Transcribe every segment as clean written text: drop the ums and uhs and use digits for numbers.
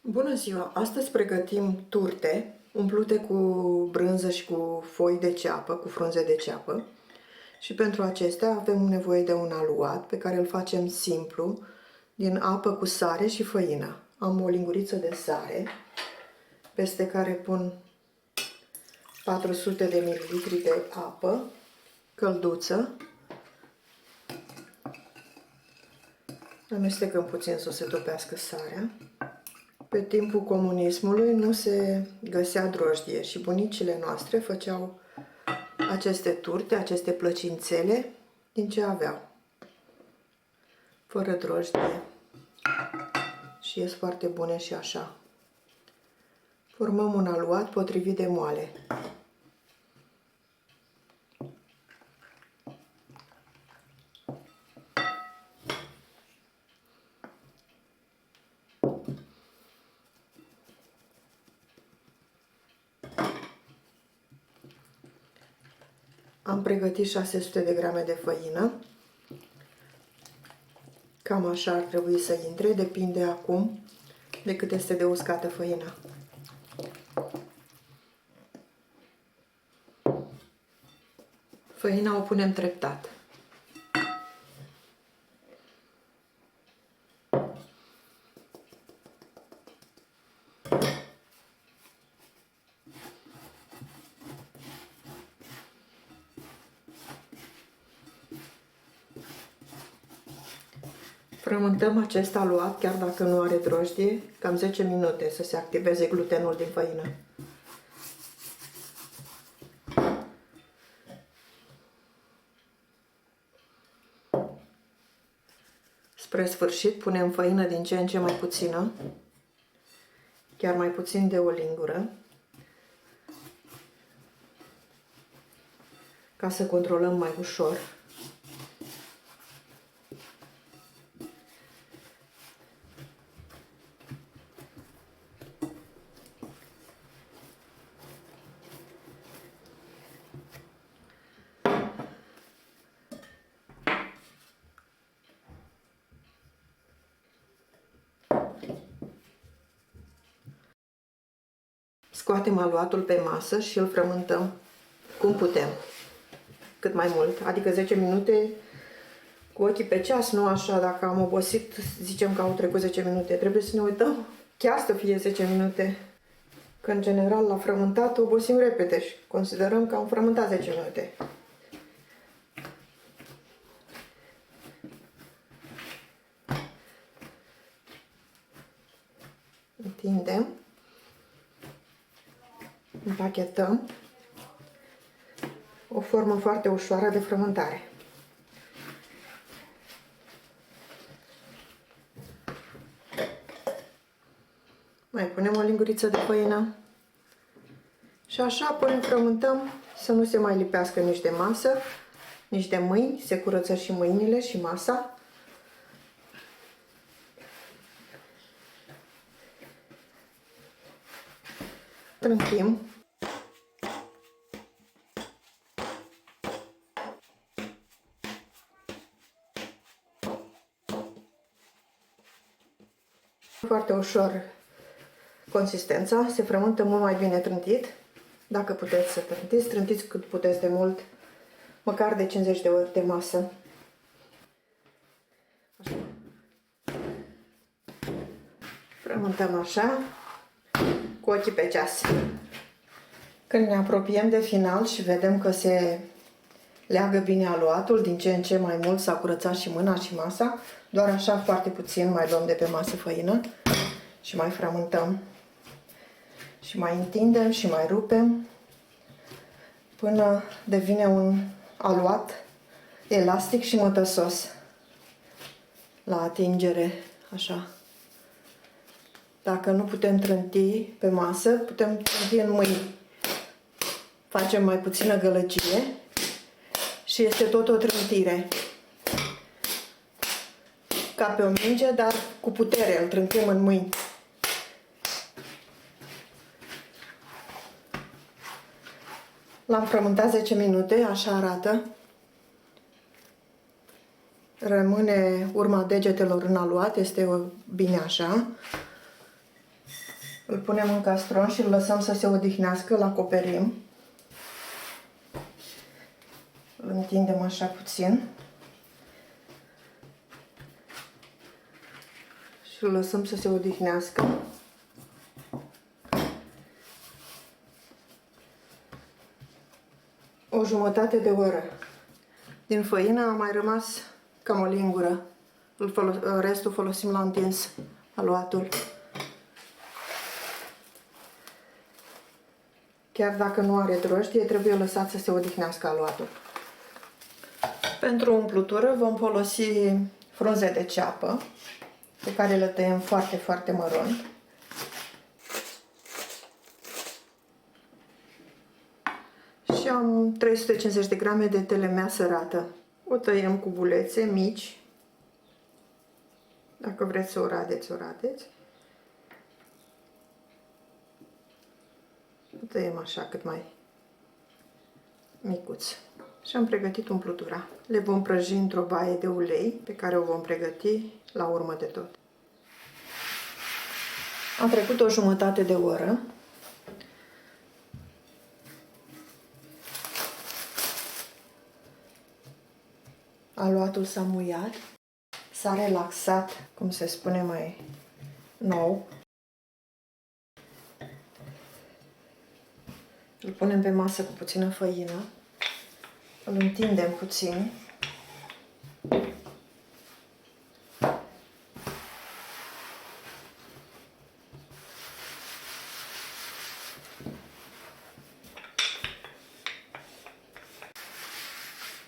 Bună ziua! Astăzi pregătim turte umplute cu brânză și cu foi de ceapă, cu frunze de ceapă. Și pentru acestea avem nevoie de un aluat pe care îl facem simplu, din apă cu sare și făină. Am o linguriță de sare, peste care pun 400 de ml de apă călduță. Amestecăm puțin să se topească sarea. Pe timpul comunismului nu se găsea drojdie și bunicile noastre făceau aceste turte, aceste plăcințele din ce aveau, fără drojdie, și ies foarte bune și așa. Formăm un aluat potrivit de moale. Am pregătit 600 de grame de făină. Cam așa ar trebui să intre, depinde acum de cât este de uscată făina. Făina o punem treptat. Frământăm acest aluat, chiar dacă nu are drojdie, cam 10 minute să se activeze glutenul din făină. Spre sfârșit punem făină din ce în ce mai puțină, chiar mai puțin de o lingură, ca să controlăm mai ușor. Scoatem aluatul pe masă și îl frământăm cum putem, cât mai mult, adică 10 minute cu ochii pe ceas, nu așa, dacă am obosit, zicem că au trecut 10 minute, trebuie să ne uităm chiar să fie 10 minute, că în general la frământat obosim repede și considerăm că am frământat 10 minute. Întindem, împachetăm, o formă foarte ușoară de frământare. Mai punem o linguriță de făină și așa până frământăm să nu se mai lipească nici de masă, nici de mâini, se curăță și mâinile și masa. Trântim. Foarte ușor consistența, se frământă mult mai bine trântit. Dacă puteți să trântiți, trântiți cât puteți de mult, măcar de 50 de ori de masă. Așa. Frământăm așa, cu ochii pe ceas. Când ne apropiem de final și vedem că se leagă bine aluatul, din ce în ce mai mult s-a curățat și mâna și masa, doar așa foarte puțin mai luăm de pe masă făină și mai frământăm și mai întindem și mai rupem până devine un aluat elastic și mătăsos la atingere, așa. Dacă nu putem trânti pe masă, putem trânti în mâini. Facem mai puțină gălăgie și este tot o trântire. Ca pe o minge, dar cu putere, îl trântim în mâini. L-am frământat 10 minute, așa arată. Rămâne urma degetelor în aluat, este bine așa. Îl punem în castron și îl lăsăm să se odihnească, îl acoperim. Îl întindem așa puțin. Și îl lăsăm să se odihnească. O jumătate de oră. Din făină a mai rămas cam o lingură. Restul folosim la întins aluatul. Chiar dacă nu are drojdie, trebuie lăsat să se odihnească aluatul. Pentru umplutură vom folosi frunze de ceapă, pe care le tăiem foarte, foarte mărunt. Și am 350 de grame de telemea sărată. O tăiem cu bulețe mici. Dacă vreți să o radeți, o radeți. O tăiem așa cât mai micuț. Și am pregătit umplutura. Le vom prăji într-o baie de ulei pe care o vom pregăti la urmă de tot. A trecut o jumătate de oră. Aluatul s-a muiat, s-a relaxat, cum se spune mai nou. Îl punem pe masă cu puțină făină, îl întindem puțin.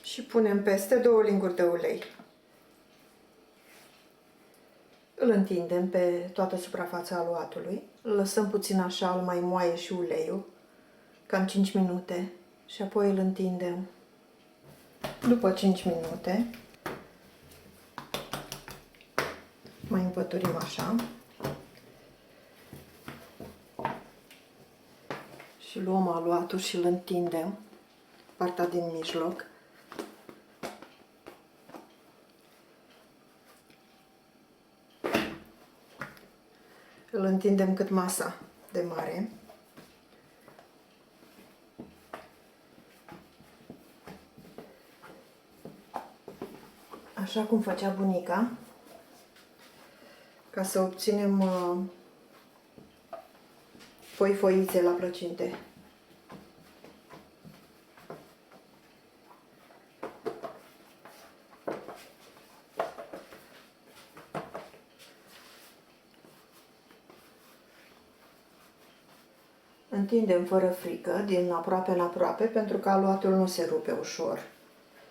Și punem peste 2 linguri de ulei. Îl întindem pe toată suprafața aluatului. Îl lăsăm puțin așa, îl mai moaie și uleiul, cam 5 minute. Și apoi îl întindem. După 5 minute, mai împăturim așa. Și luăm aluatul și îl întindem, partea din mijloc. Îl întindem cât masa de mare. Așa cum făcea bunica, ca să obținem foi-foițe la plăcinte. Întindem fără frică, din aproape în aproape, pentru că aluatul nu se rupe ușor.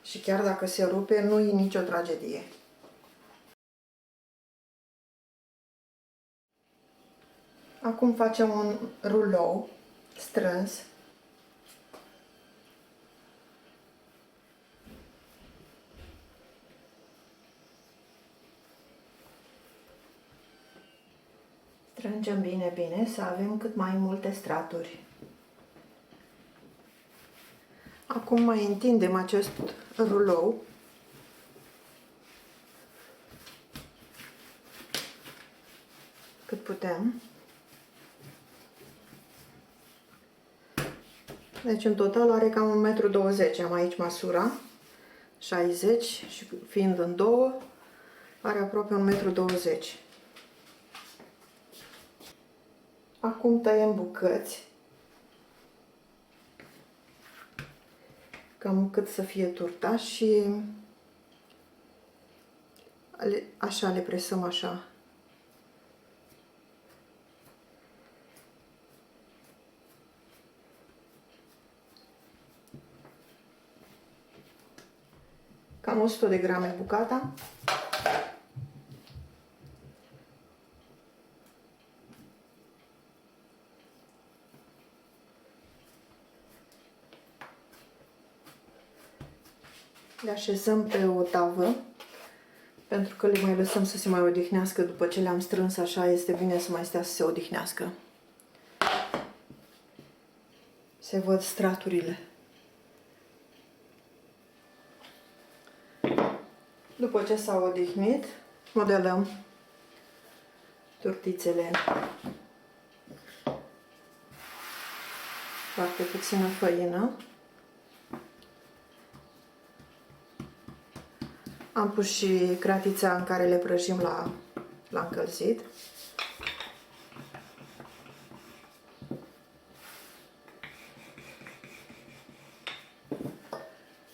Și chiar dacă se rupe, nu e nicio tragedie. Acum facem un rulou strâns. Strângem bine, bine, să avem cât mai multe straturi. Acum mai întindem acest rulou cât putem. Deci în total are cam 1,20 m. Am aici măsura 60 și fiind în două are aproape 1,20 m. Acum tăiem bucăți, cam cât să fie turta și așa le presăm așa. Cam 100 de grame bucata. Le așezăm pe o tavă, pentru că le mai lăsăm să se mai odihnească după ce le-am strâns așa, este bine să mai stea să se odihnească. Se văd straturile. După ce s-au odihnit, modelăm tortițele foarte puțină făină. Am pus și cratița în care le prăjim la încălzit.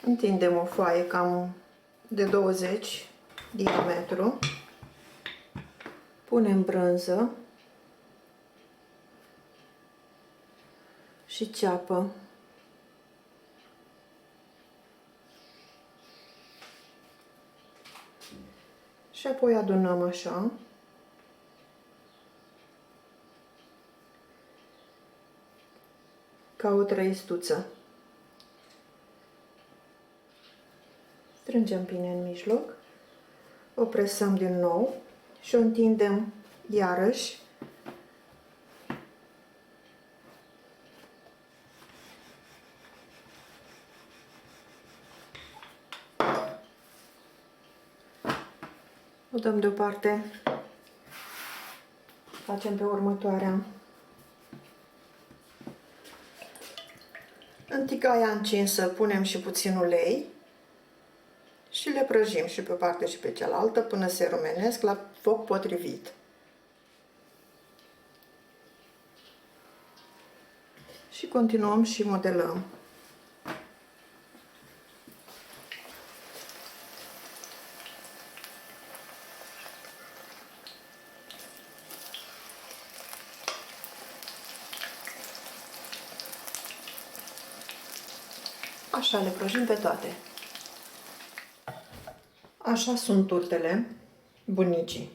Întindem o foaie cam de 20 diametru. Punem brânză și ceapă. Și apoi adunăm așa. Ca o trăistuță. Strângem bine în mijloc. O presăm din nou și o întindem iarăși. O dăm deoparte. Facem pe următoarea. În tigaia încinsă punem și puțin ulei și le prăjim și pe o parte și pe cealaltă până se rumenesc la foc potrivit. Și continuăm și modelăm. Așa le prăjim pe toate. Așa sunt turtele bunicii.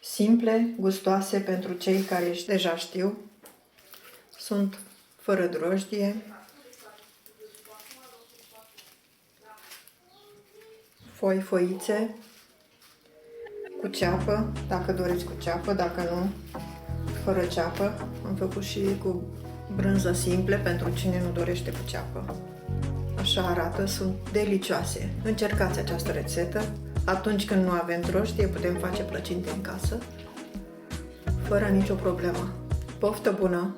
Simple, gustoase pentru cei care deja știu. Sunt fără drojdie. Foițe cu ceapă, dacă doriți cu ceapă, dacă nu, fără ceapă. Am făcut și cu brânză simple pentru cine nu dorește cu ceapă. Așa arată, sunt delicioase. Încercați această rețetă. Atunci când nu avem drojdie, putem face plăcinte în casă, fără nicio problemă. Poftă bună!